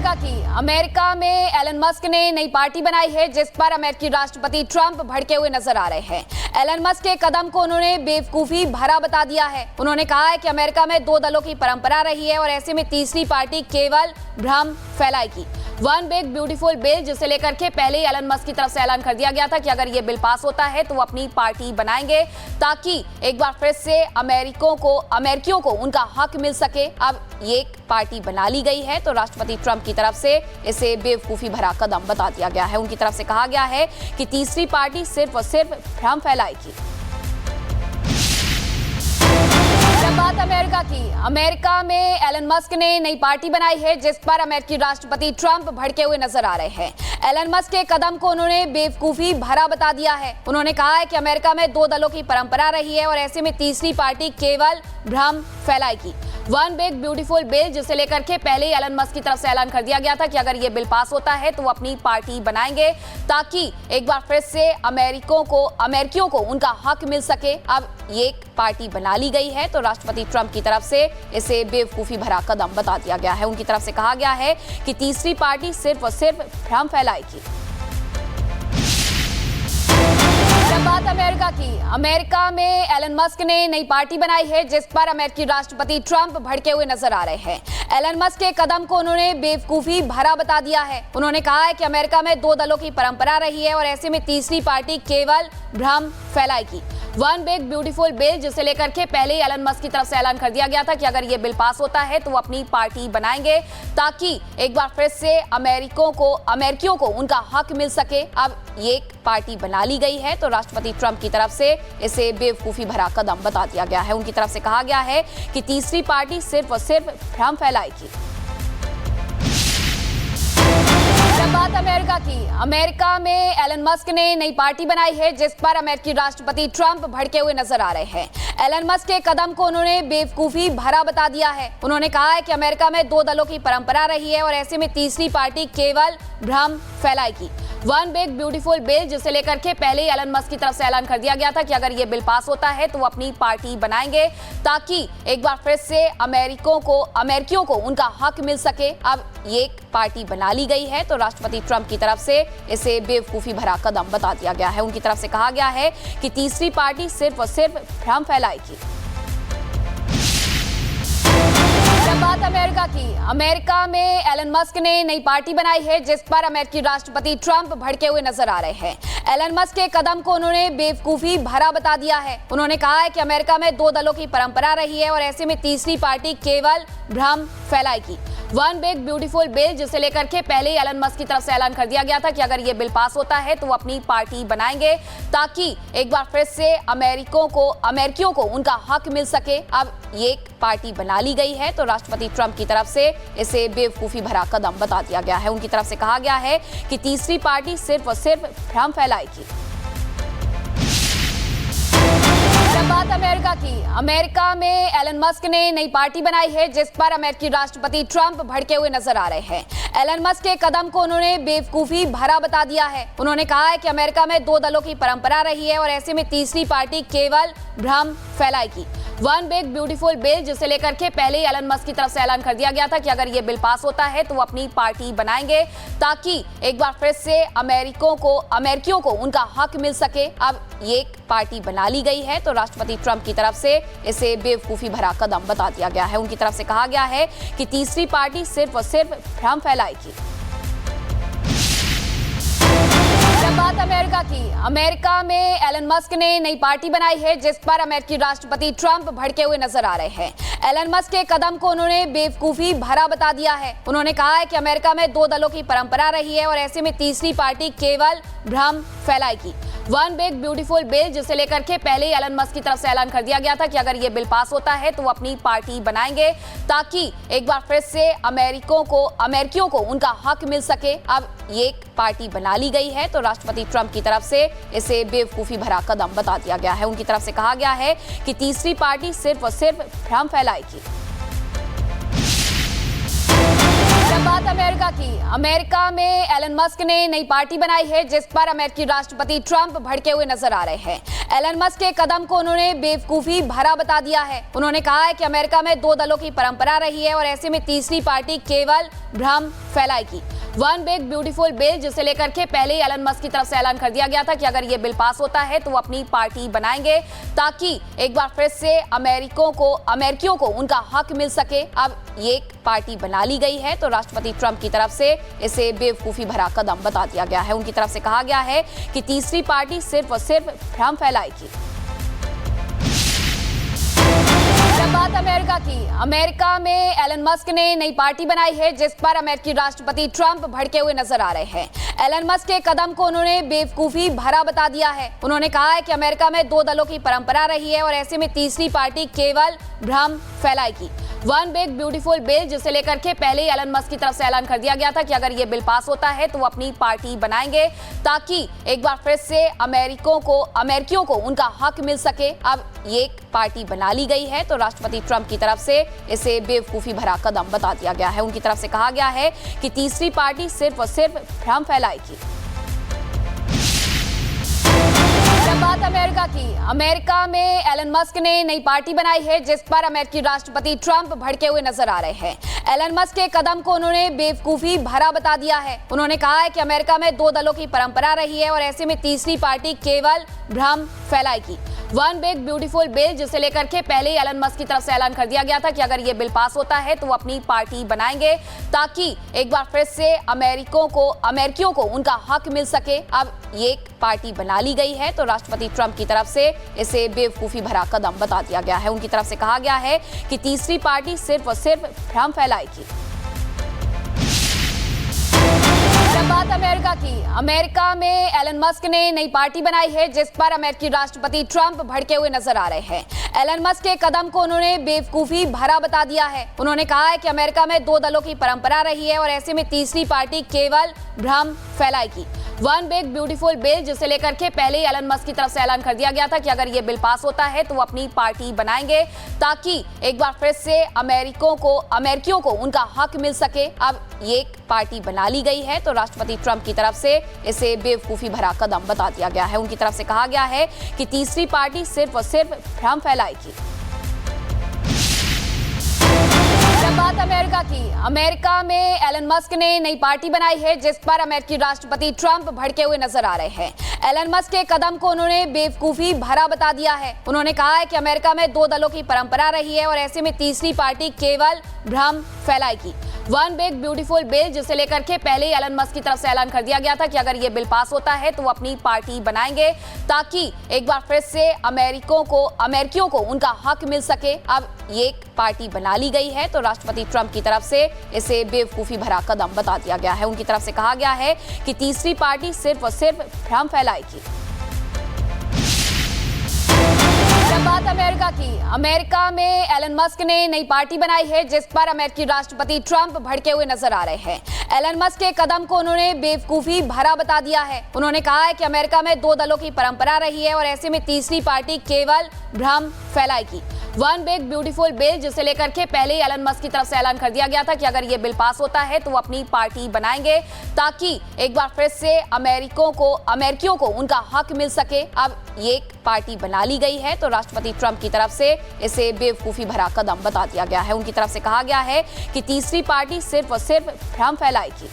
America में Elon Musk ने नई पार्टी बनाई है जिस पर अमेरिकी राष्ट्रपति ट्रंप भड़के हुए नजर आ रहे हैं। एलन मस्क के कदम को उन्होंने बेवकूफी भरा बता दिया है। उन्होंने कहा है कि अमेरिका में दो दलों की परंपरा रही है और ऐसे में तीसरी पार्टी केवल भ्रम फैलाएगी। वन बिग ब्यूटीफुल बिल, जिसे लेकर के पहले ही एलन मस्क की तरफ से ऐलान कर दिया गया था कि अगर ये बिल पास होता है तो वो अपनी पार्टी बनाएंगे ताकि एक बार फिर से अमेरिकियों को उनका हक मिल सके। अब ये एक पार्टी बना ली गई है तो राष्ट्रपति ट्रंप की तरफ से इसे बेवकूफी भरा कदम बता दिया गया है। उनकी तरफ से कहा गया है कि तीसरी पार्टी सिर्फ और सिर्फ भ्रम फैलाएगी। बात अमेरिका में एलन मस्क ने नई पार्टी बनाई है जिस पर अमेरिकी राष्ट्रपति ट्रंप भड़के हुए नजर आ रहे हैं। एलन मस्क के कदम को उन्होंने बेवकूफी भरा बता दिया है। उन्होंने कहा है कि अमेरिका में दो दलों की परंपरा रही है और ऐसे में तीसरी पार्टी केवल भ्रम फैलाएगी। वन बिग ब्यूटीफुल बिल, जिसे लेकर के पहले ही एलन मस्क की तरफ से ऐलान कर दिया गया था कि अगर ये बिल पास होता है तो वो अपनी पार्टी बनाएंगे ताकि एक बार फिर से अमेरिकियों को उनका हक मिल सके। अब ये एक पार्टी बना ली गई है तो राष्ट्रपति ट्रंप की तरफ से इसे बेवकूफी भरा कदम बता दिया गया है। उनकी तरफ से कहा गया है कि तीसरी पार्टी सिर्फ और सिर्फ भ्रम फैलाएगी। बात अमेरिका में एलन मस्क ने नई पार्टी बनाई है जिस पर अमेरिकी राष्ट्रपति ट्रंप भड़के हुए नजर आ रहे हैं। एलन मस्क के कदम को उन्होंने बेवकूफी भरा बता दिया है। उन्होंने कहा है कि अमेरिका में दो दलों की परंपरा रही है और ऐसे में तीसरी पार्टी केवल भ्रम फैलाएगी। वन बिग ब्यूटीफुल बिल, जिसे लेकर के पहले ही एलन मस्क की तरफ से ऐलान कर दिया गया था कि अगर ये बिल पास होता है तो वो अपनी पार्टी बनाएंगे ताकि एक बार फिर से अमेरिकियों को उनका हक मिल सके। अब ये एक पार्टी बना ली गई है तो राष्ट्रपति ट्रंप की तरफ से इसे बेवकूफी भरा कदम बता दिया गया है। उनकी तरफ से कहा गया है कि तीसरी पार्टी सिर्फ और सिर्फ भ्रम फैलाएगी। बात अमेरिका में एलन मस्क ने नई पार्टी बनाई है जिस पर अमेरिकी राष्ट्रपति ट्रंप भड़के हुए नजर आ रहे हैं। एलन मस्क के कदम को उन्होंने बेवकूफी भरा बता दिया है। उन्होंने कहा है कि अमेरिका में दो दलों की परंपरा रही है और ऐसे में तीसरी पार्टी केवल भ्रम फैलाएगी। वन बिग ब्यूटीफुल बिल, जिसे लेकर के पहले ही एलन मस्क की तरफ से ऐलान कर दिया गया था कि अगर ये बिल पास होता है तो वो अपनी पार्टी बनाएंगे ताकि एक बार फिर से अमेरिकियों को उनका हक मिल सके। अब ये एक पार्टी बना ली गई है तो राष्ट्रपति ट्रंप की तरफ से इसे बेवकूफी भरा कदम बता दिया गया है। उनकी तरफ से कहा गया है कि तीसरी पार्टी सिर्फ और सिर्फ भ्रम फैलाएगी। बात अमेरिका में एलन मस्क ने नई पार्टी बनाई है जिस पर अमेरिकी राष्ट्रपति ट्रंप भड़के हुए नजर आ रहे हैं। एलन मस्क के कदम को उन्होंने बेवकूफी भरा बता दिया है। उन्होंने कहा है कि अमेरिका में दो दलों की परंपरा रही है और ऐसे में तीसरी पार्टी केवल भ्रम फैलाएगी। वन बिग ब्यूटीफुल बिल, जिसे लेकर के पहले ही एलन मस्क की तरफ से ऐलान कर दिया गया था कि अगर ये बिल पास होता है तो वो अपनी पार्टी बनाएंगे ताकि एक बार फिर से अमेरिकियों को उनका हक मिल सके। अब ये एक पार्टी बना ली गई है तो राष्ट्रपति ट्रंप की तरफ से इसे बेवकूफी भरा कदम बता दिया गया है। उनकी तरफ से कहा गया है कि तीसरी पार्टी सिर्फ और सिर्फ भ्रम फैलाएगी। बात अमेरिका में एलन मस्क ने नई पार्टी बनाई है जिस पर अमेरिकी राष्ट्रपति ट्रंप भड़के हुए नजर आ रहे हैं। एलन मस्क के कदम को उन्होंने बेवकूफी भरा बता दिया है। उन्होंने कहा है कि अमेरिका में दो दलों की परंपरा रही है और ऐसे में तीसरी पार्टी केवल भ्रम फैलाएगी। वन बिग ब्यूटीफुल बिल, जिसे लेकर के पहले ही एलन मस्क की तरफ से ऐलान कर दिया गया था कि अगर ये बिल पास होता है तो वो अपनी पार्टी बनाएंगे ताकि एक बार फिर से अमेरिकियों को उनका हक मिल सके। अब ये एक पार्टी बना ली गई है तो राष्ट्रपति ट्रंप की तरफ से इसे बेवकूफी भरा कदम बता दिया गया है। उनकी तरफ से कहा गया है कि तीसरी पार्टी सिर्फ और सिर्फ भ्रम फैलाएगी। बात अमेरिका में एलन मस्क ने नई पार्टी बनाई है जिस पर अमेरिकी राष्ट्रपति ट्रंप भड़के हुए नजर आ रहे हैं। एलन मस्क के कदम को उन्होंने बेवकूफी भरा बता दिया है। उन्होंने कहा है कि अमेरिका में दो दलों की परंपरा रही है और ऐसे में तीसरी पार्टी केवल भ्रम फैलाएगी। वन बिग ब्यूटीफुल बिल, जिसे लेकर के पहले ही एलन मस्क की तरफ से ऐलान कर दिया गया था कि अगर ये बिल पास होता है तो वो अपनी पार्टी बनाएंगे ताकि एक बार फिर से अमेरिकियों को उनका हक मिल सके। अब ये एक पार्टी बना ली गई है तो राष्ट्रपति ट्रंप की तरफ से इसे बेवकूफी भरा कदम बता दिया गया है। उनकी तरफ से कहा गया है कि तीसरी पार्टी सिर्फ और सिर्फ भ्रम फैलाएगी। बात अमेरिका की। अमेरिका में एलन मस्क ने नई पार्टी बनाई है जिस पर अमेरिकी राष्ट्रपति ट्रंप भड़के हुए नजर आ रहे हैं। एलन मस्क के कदम को उन्होंने बेवकूफी भरा बता दिया है। उन्होंने कहा है कि अमेरिका में दो दलों की परंपरा रही है और ऐसे में तीसरी पार्टी केवल भ्रम फैलाएगी। वन बिग ब्यूटीफुल बिल, जिसे लेकर के पहले ही एलन मस्क की तरफ से ऐलान कर दिया गया था कि अगर ये बिल पास होता है तो वो अपनी पार्टी बनाएंगे ताकि एक बार फिर से अमेरिकियों को उनका हक मिल सके। अब ये एक पार्टी बना ली गई है तो राष्ट्रपति ट्रंप की तरफ से इसे बेवकूफी भरा कदम बता दिया गया है। उनकी तरफ से कहा गया है कि तीसरी पार्टी सिर्फ और सिर्फ भ्रम फैलाएगी। बात अमेरिका की। अमेरिका में एलन मस्क ने नई पार्टी बनाई है जिस पर अमेरिकी राष्ट्रपति ट्रंप भड़के हुए नजर आ रहे हैं। एलन मस्क के कदम को उन्होंने बेवकूफी भरा बता दिया है। उन्होंने कहा है कि अमेरिका में दो दलों की परंपरा रही है और ऐसे में तीसरी पार्टी केवल भ्रम फैलाएगी। वन बिग ब्यूटीफुल बिल, जिसे लेकर के पहले ही एलन मस्क की तरफ से ऐलान कर दिया गया था कि अगर ये बिल पास होता है तो वो अपनी पार्टी बनाएंगे ताकि एक बार फिर से अमेरिकियों को उनका हक मिल सके। अब ये एक पार्टी बना ली गई है तो राष्ट्रपति ट्रंप की तरफ से इसे बेवकूफी भरा कदम बता दिया गया है। उनकी तरफ से कहा गया है कि तीसरी पार्टी सिर्फ और सिर्फ भ्रम फैलाएगी। बात अमेरिका की। अमेरिका में एलन मस्क ने नई पार्टी बनाई है जिस पर अमेरिकी राष्ट्रपति ट्रंप भड़के हुए नजर आ रहे हैं। एलन मस्क के कदम को उन्होंने बेवकूफी भरा बता दिया है। उन्होंने कहा है कि अमेरिका में दो दलों की परंपरा रही है और ऐसे में तीसरी पार्टी केवल भ्रम फैलाएगी। वन बिग ब्यूटीफुल बिल, जिसे लेकर के पहले ही एलन मस्क की तरफ से ऐलान कर दिया गया था कि अगर ये बिल पास होता है तो वो अपनी पार्टी बनाएंगे ताकि एक बार फिर से अमेरिकियों को उनका हक मिल सके। अब ये एक पार्टी बना ली गई है तो राष्ट्रपति ट्रंप की तरफ से इसे बेवकूफी भरा कदम बता दिया गया है। उनकी तरफ से कहा गया है कि तीसरी पार्टी सिर्फ और सिर्फ भ्रम फैलाएगी। बात अमेरिका की। अमेरिका में एलन मस्क ने नई पार्टी बनाई है जिस पर अमेरिकी राष्ट्रपति ट्रंप भड़के हुए नजर आ रहे हैं। एलन मस्क के कदम को उन्होंने बेवकूफी भरा बता दिया है। उन्होंने कहा है कि अमेरिका में दो दलों की परंपरा रही है और ऐसे में तीसरी पार्टी केवल भ्रम फैलाएगी। वन बिग ब्यूटीफुल बिल, जिसे लेकर के पहले ही एलन मस्क की तरफ से ऐलान कर दिया गया था कि अगर ये बिल पास होता है तो वो अपनी पार्टी बनाएंगे ताकि एक बार फिर से अमेरिकियों को उनका हक मिल सके। अब ये एक पार्टी बना ली गई है तो राष्ट्रपति ट्रंप की तरफ से इसे बेवकूफी भरा कदम बता दिया गया है। उनकी तरफ से कहा गया है कि तीसरी पार्टी सिर्फ और सिर्फ भ्रम फैलाएगी। बात अमेरिका की। अमेरिका में एलन मस्क ने नई पार्टी बनाई है जिस पर अमेरिकी राष्ट्रपति ट्रंप भड़के हुए नजर आ रहे हैं। एलन मस्क के कदम को उन्होंने बेवकूफी भरा बता दिया है। उन्होंने कहा है कि अमेरिका में दो दलों की परंपरा रही है और ऐसे में तीसरी पार्टी केवल भ्रम फैलाएगी। वन बिग ब्यूटीफुल बिल, जिसे लेकर के पहले ही एलन मस्क की तरफ से ऐलान कर दिया गया था कि अगर ये बिल पास होता है तो वो अपनी पार्टी बनाएंगे ताकि एक बार फिर से अमेरिकियों को उनका हक मिल सके। अब ये एक पार्टी बना ली गई है तो राष्ट्रपति ट्रंप की तरफ से इसे बेवकूफी भरा कदम बता दिया गया है। उनकी तरफ से कहा गया है कि तीसरी पार्टी सिर्फ और सिर्फ भ्रम फैलाएगी। बात अमेरिका की। अमेरिका में एलन मस्क ने नई पार्टी बनाई है जिस पर अमेरिकी राष्ट्रपति ट्रंप भड़के हुए नजर आ रहे हैं। एलन मस्क के कदम को उन्होंने बेवकूफी भरा बता दिया है। उन्होंने कहा है कि अमेरिका में दो दलों की परंपरा रही है और ऐसे में तीसरी पार्टी केवल भ्रम फैलाएगी। वन बिग ब्यूटीफुल बिल, जिसे लेकर के पहले ही एलन मस्क की तरफ से ऐलान कर दिया गया था कि अगर ये बिल पास होता है तो वो अपनी पार्टी बनाएंगे ताकि एक बार फिर से अमेरिकियों को उनका हक मिल सके। अब ये एक पार्टी बना ली गई है तो राष्ट्रपति ट्रंप की तरफ से इसे बेवकूफी भरा कदम बता दिया गया है। उनकी तरफ से कहा गया है कि तीसरी पार्टी सिर्फ और सिर्फ भ्रम फैलाएगी।